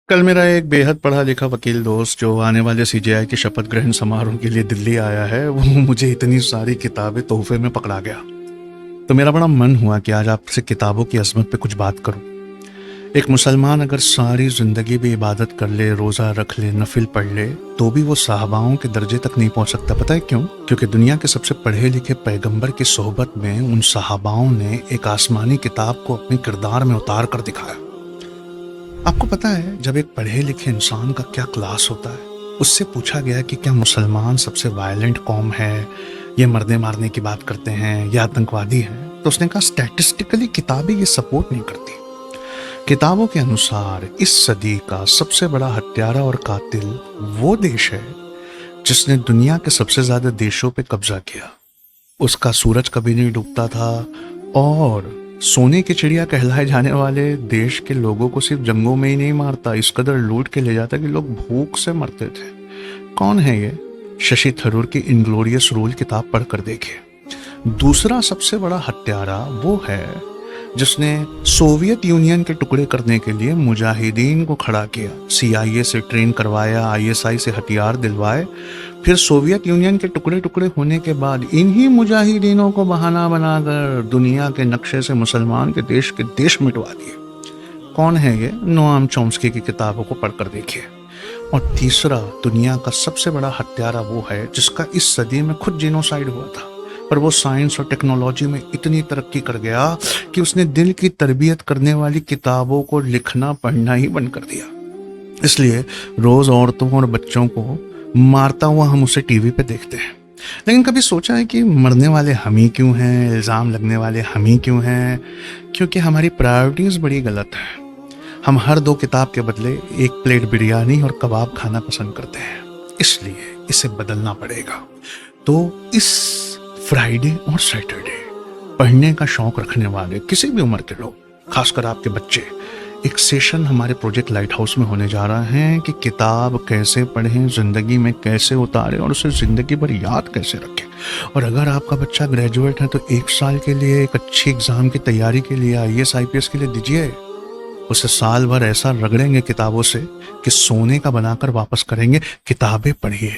कल मेरा एक बेहद पढ़ा लिखा वकील दोस्त जो आने वाले सीजेआई के शपथ ग्रहण समारोह के लिए दिल्ली आया है वो मुझे इतनी सारी किताबें तोहफे में पकड़ा गया। तो मेरा बड़ा मन हुआ कि आज आपसे किताबों की अजमत पे कुछ बात करूं। एक मुसलमान अगर सारी जिंदगी भी इबादत कर ले, रोजा रख ले, नफिल पढ़ ले, तो भी वो साहबाओं के दर्जे तक नहीं पहुंच सकता। पता है क्यों? क्योंकि दुनिया के सबसे पढ़े लिखे पैगंबर की सोहबत में उन साहबाओं ने एक आसमानी किताब को अपने किरदार में उतार कर दिखाया। आपको पता है जब एक पढ़े लिखे इंसान का क्या क्लास होता है? उससे पूछा गया कि क्या मुसलमान सबसे वायलेंट कौम है, ये मरने मारने की बात करते हैं या आतंकवादी हैं, तो उसने कहा स्टैटिस्टिकली किताबें ये सपोर्ट नहीं करती। किताबों के अनुसार इस सदी का सबसे बड़ा हत्यारा और कातिल वो देश है जिसने दुनिया के सबसे ज्यादा देशों पे कब्जा किया। उसका सूरज कभी नहीं डूबता था और सोने की चिड़िया कहलाए जाने वाले देश के लोगों को सिर्फ जंगों में ही नहीं मारता, इस कदर लूट के ले जाता कि लोग भूख से मरते थे। कौन है ये? शशि थरूर की इनग्लोरियस रूल किताब पढ़कर देखिए। दूसरा सबसे बड़ा हत्यारा वो है जिसने सोवियत यूनियन के टुकड़े करने के लिए मुजाहिदीन को खड़ा किया, सीआईए से ट्रेन करवाया, आईएसआई से हथियार दिलवाए, फिर सोवियत यूनियन के टुकड़े टुकड़े होने के बाद इन्हीं मुजाहिदीनों को बहाना बनाकर दुनिया के नक्शे से मुसलमान के देश मिटवा दिए। कौन है ये? नोआम चॉम्स्की की किताबों को पढ़कर देखिए। और तीसरा दुनिया का सबसे बड़ा हत्यारा वो है जिसका इस सदी में खुद जिनोसाइड हुआ था, पर वो साइंस और टेक्नोलॉजी में इतनी तरक्की कर गया कि उसने दिल की तरबियत करने वाली किताबों को लिखना पढ़ना ही बंद कर दिया। इसलिए रोज औरतों और बच्चों को मारता हुआ हम उसे टीवी पे देखते हैं। लेकिन कभी सोचा है कि मरने वाले हम ही क्यों हैं, इल्ज़ाम लगने वाले हम ही क्यों हैं? क्योंकि हमारी प्रायोरिटीज़ बड़ी गलत हैं। हम हर 2 किताब के बदले 1 प्लेट बिरयानी और कबाब खाना पसंद करते हैं। इसलिए इसे बदलना पड़ेगा। तो इस फ्राइडे और सैटरडे पढ़ने का शौक रखने वाले किसी भी उम्र के लोग, खासकर आपके बच्चे, एक सेशन हमारे प्रोजेक्ट लाइट हाउस में होने जा रहा है कि किताब कैसे पढ़ें, जिंदगी में कैसे उतारें और उसे जिंदगी भर याद कैसे रखें। और अगर आपका बच्चा ग्रेजुएट है तो 1 साल के लिए एक अच्छी एग्जाम की तैयारी के लिए, आईएएस आईपीएस के लिए दीजिए। उसे साल भर ऐसा रगड़ेंगे किताबों से कि सोने का बनाकर वापस करेंगे। किताबें पढ़िए।